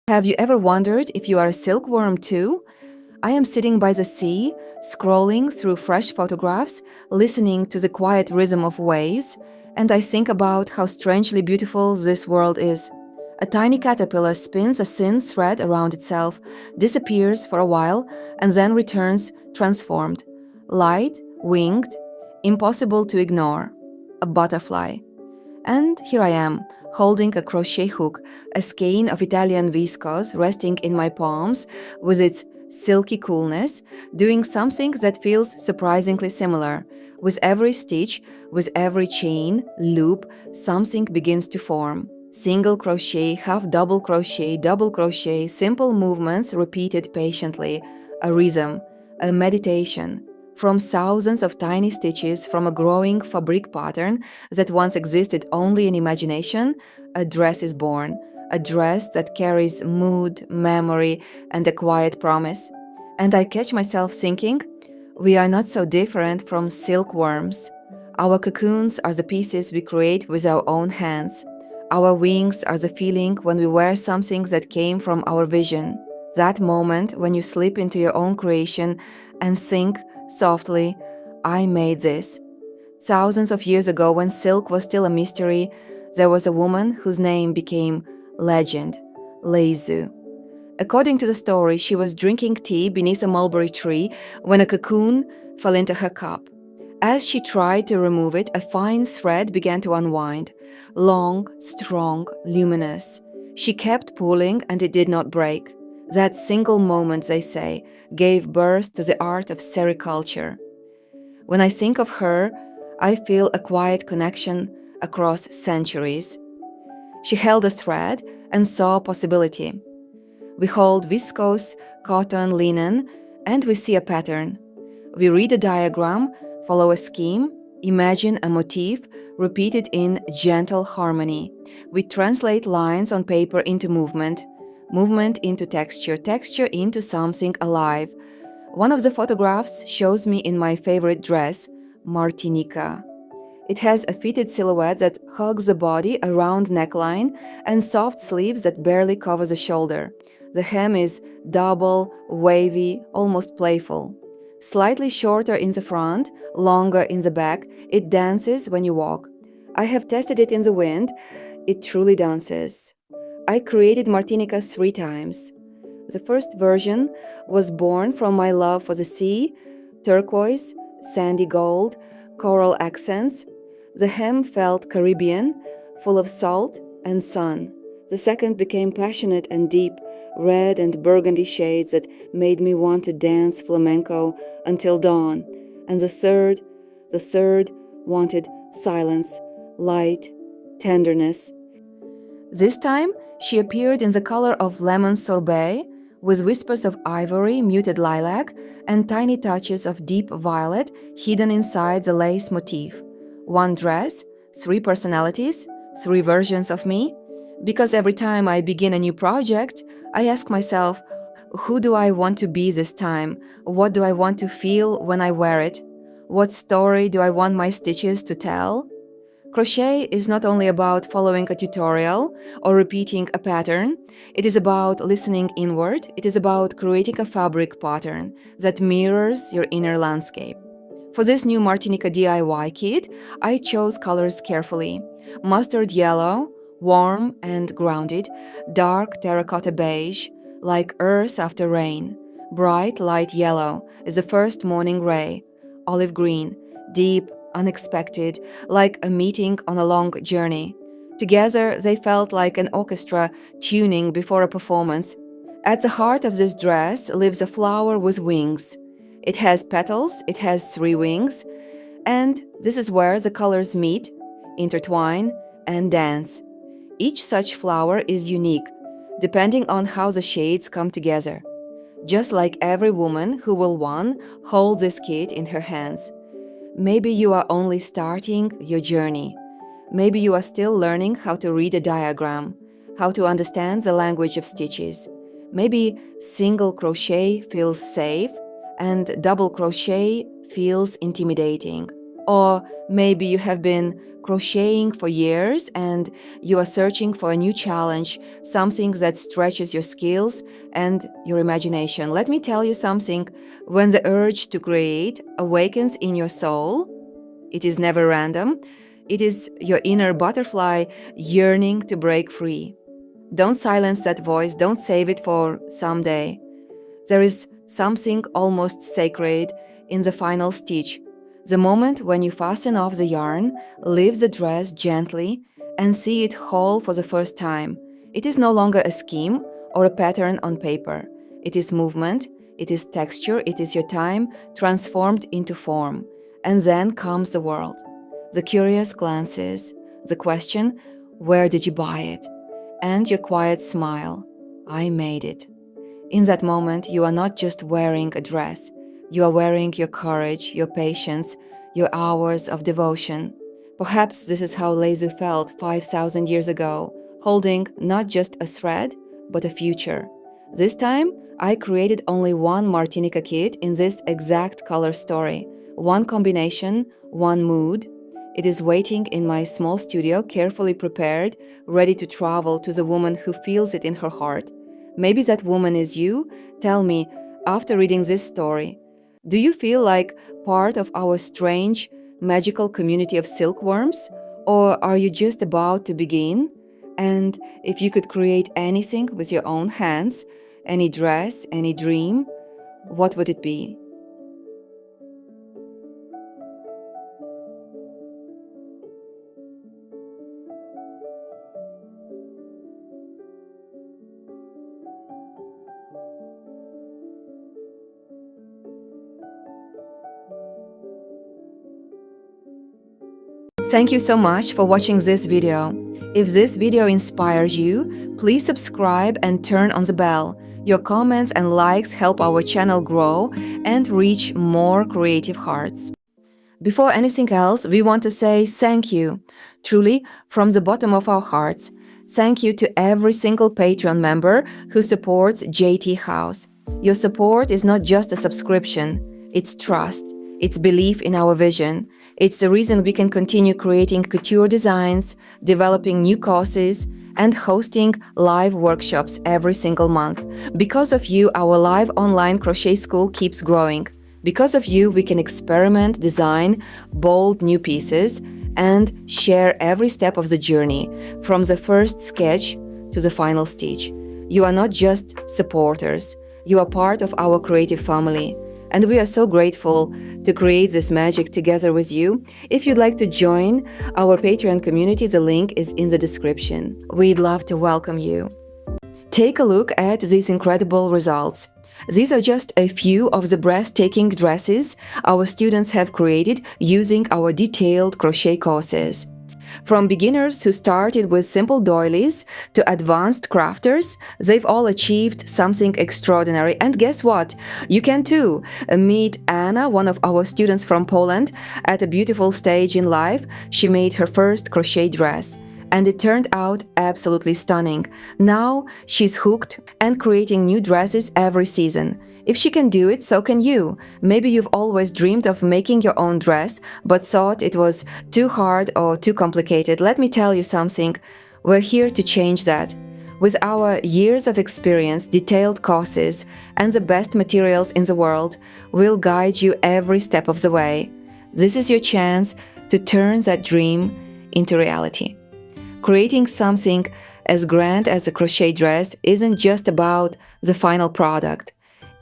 Have you ever wondered if you are a silkworm too? I am sitting by the sea, scrolling through fresh photographs, listening to the quiet rhythm of waves, and I think about how strangely beautiful this world is. A tiny caterpillar spins a thin thread around itself, disappears for a while, and then returns transformed. Light, winged, impossible to ignore. A butterfly. And here I am, holding a crochet hook, a skein of Italian viscose resting in my palms with its silky coolness, doing something that feels surprisingly similar. With every stitch, with every chain, loop, something begins to form. Single crochet, half double crochet, simple movements repeated patiently, a rhythm, a meditation. From thousands of tiny stitches from a growing fabric pattern that once existed only in imagination, a dress is born, a dress that carries mood, memory, and a quiet promise. And I catch myself thinking, we are not so different from silkworms. Our cocoons are the pieces we create with our own hands. Our wings are the feeling when we wear something that came from our vision. That moment when you slip into your own creation and think softly, I made this. Thousands of years ago, when silk was still a mystery, there was a woman whose name became legend, Leizu. According to the story, she was drinking tea beneath a mulberry tree when a cocoon fell into her cup. As she tried to remove it, a fine thread began to unwind. Long, strong, luminous. She kept pulling and it did not break. That single moment, they say, gave birth to the art of sericulture. When I think of her, I feel a quiet connection across centuries. She held a thread and saw possibility. We hold viscose, cotton, linen, and we see a pattern. We read a diagram, follow a scheme, imagine a motif repeated in gentle harmony. We translate lines on paper into movement, movement into texture, texture into something alive. One of the photographs shows me in my favorite dress, Martinica. It has a fitted silhouette that hugs the body, a round neckline, and soft sleeves that barely cover the shoulder. The hem is double, wavy, almost playful. Slightly shorter in the front, longer in the back, it dances when you walk. I have tested it in the wind. It truly dances. I created Martinica 3 times. The first version was born from my love for the sea, turquoise, sandy gold, coral accents. The hem felt Caribbean, full of salt and sun. The second became passionate and deep, red and burgundy shades that made me want to dance flamenco until dawn. And the third wanted silence, light, tenderness. This time, she appeared in the color of lemon sorbet, with whispers of ivory, muted lilac, and tiny touches of deep violet hidden inside the lace motif. One dress, 3 personalities, 3 versions of me. Because every time I begin a new project, I ask myself, who do I want to be this time? What do I want to feel when I wear it? What story do I want my stitches to tell? Crochet is not only about following a tutorial or repeating a pattern, it is about listening inward, it is about creating a fabric pattern that mirrors your inner landscape. For this new Martinica DIY kit, I chose colors carefully. Mustard yellow, warm and grounded, dark terracotta beige, like earth after rain. Bright light yellow is the first morning ray. Olive green, deep, unexpected, like a meeting on a long journey. Together, they felt like an orchestra tuning before a performance. At the heart of this dress lives a flower with wings. It has petals, it has 3 wings, and this is where the colors meet, intertwine, and dance. Each such flower is unique, depending on how the shades come together. Just like every woman who will one hold this kit in her hands. Maybe you are only starting your journey. Maybe you are still learning how to read a diagram, how to understand the language of stitches. Maybe single crochet feels safe and double crochet feels intimidating. Or maybe you have been crocheting for years and you are searching for a new challenge, something that stretches your skills and your imagination. Let me tell you something. When the urge to create awakens in your soul, it is never random. It is your inner butterfly yearning to break free. Don't silence that voice. Don't save it for someday. There is something almost sacred in the final stitch. The moment when you fasten off the yarn, lift the dress gently, and see it whole for the first time. It is no longer a scheme or a pattern on paper. It is movement, it is texture, it is your time transformed into form. And then comes the world. The curious glances, the question, where did you buy it? And your quiet smile, I made it. In that moment, you are not just wearing a dress. You are wearing your courage, your patience, your hours of devotion. Perhaps this is how Leizu felt 5,000 years ago, holding not just a thread, but a future. This time, I created only one Martinica kit in this exact color story. One combination, one mood. It is waiting in my small studio, carefully prepared, ready to travel to the woman who feels it in her heart. Maybe that woman is you? Tell me, after reading this story, do you feel like part of our strange, magical community of silkworms? Or are you just about to begin? And if you could create anything with your own hands, any dress, any dream, what would it be? Thank you so much for watching this video. If this video inspires you, please subscribe and turn on the bell. Your comments and likes help our channel grow and reach more creative hearts. Before anything else, we want to say thank you, truly, from the bottom of our hearts. Thank you to every single Patreon member who supports JThouse. Your support is not just a subscription, it's trust. It's belief in our vision. It's the reason we can continue creating couture designs, developing new courses, and hosting live workshops every single month. Because of you, our live online crochet school keeps growing. Because of you, we can experiment, design bold new pieces, and share every step of the journey, from the first sketch to the final stitch. You are not just supporters. You are part of our creative family. And we are so grateful to create this magic together with you. If you'd like to join our Patreon community, the link is in the description. We'd love to welcome you. Take a look at these incredible results. These are just a few of the breathtaking dresses our students have created using our detailed crochet courses. From beginners who started with simple doilies to advanced crafters, they've all achieved something extraordinary. And guess what? You can too. Meet Anna, one of our students from Poland, at a beautiful stage in life. She made her first crochet dress, and it turned out absolutely stunning. Now she's hooked and creating new dresses every season. If she can do it, so can you. Maybe you've always dreamed of making your own dress, but thought it was too hard or too complicated. Let me tell you something. We're here to change that. With our years of experience, detailed courses, and the best materials in the world, we'll guide you every step of the way. This is your chance to turn that dream into reality. Creating something as grand as a crochet dress isn't just about the final product.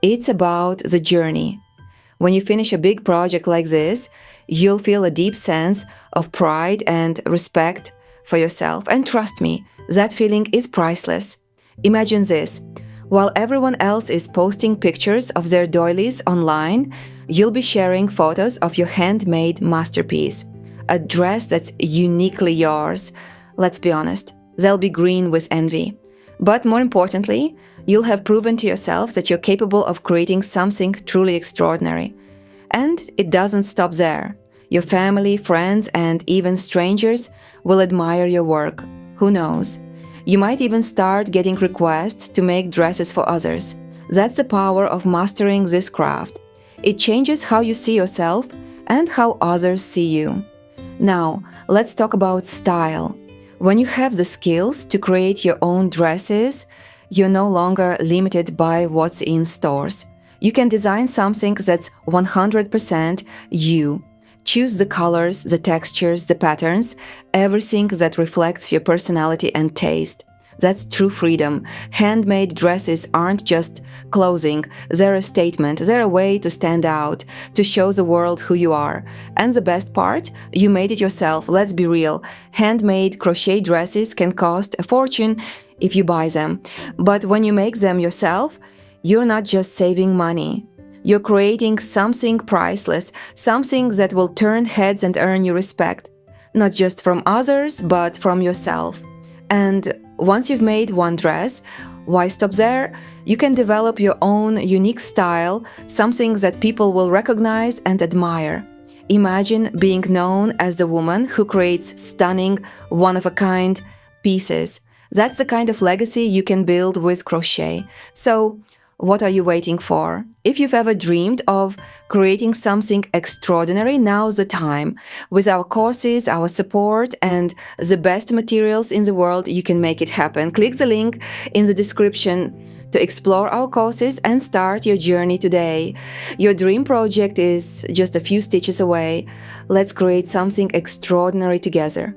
It's about the journey. When you finish a big project like this, you'll feel a deep sense of pride and respect for yourself. And trust me, that feeling is priceless. Imagine this. While everyone else is posting pictures of their doilies online, you'll be sharing photos of your handmade masterpiece. A dress that's uniquely yours. Let's be honest, they'll be green with envy. But more importantly, you'll have proven to yourself that you're capable of creating something truly extraordinary. And it doesn't stop there. Your family, friends, and even strangers will admire your work. Who knows? You might even start getting requests to make dresses for others. That's the power of mastering this craft. It changes how you see yourself and how others see you. Now, let's talk about style. When you have the skills to create your own dresses, you're no longer limited by what's in stores. You can design something that's 100% you. Choose the colors, the textures, the patterns, everything that reflects your personality and taste. That's true freedom. Handmade dresses aren't just clothing, they're a statement, they're a way to stand out, to show the world who you are. And the best part, you made it yourself. Let's be real. Handmade crochet dresses can cost a fortune if you buy them. But when you make them yourself, you're not just saving money. You're creating something priceless, something that will turn heads and earn you respect. Not just from others, but from yourself. And once you've made one dress, why stop there? You can develop your own unique style, something that people will recognize and admire. Imagine being known as the woman who creates stunning, one-of-a-kind pieces. That's the kind of legacy you can build with crochet. So, what are you waiting for? If you've ever dreamed of creating something extraordinary, now's the time. With our courses, our support, and the best materials in the world, you can make it happen. Click the link in the description to explore our courses and start your journey today. Your dream project is just a few stitches away. Let's create something extraordinary together.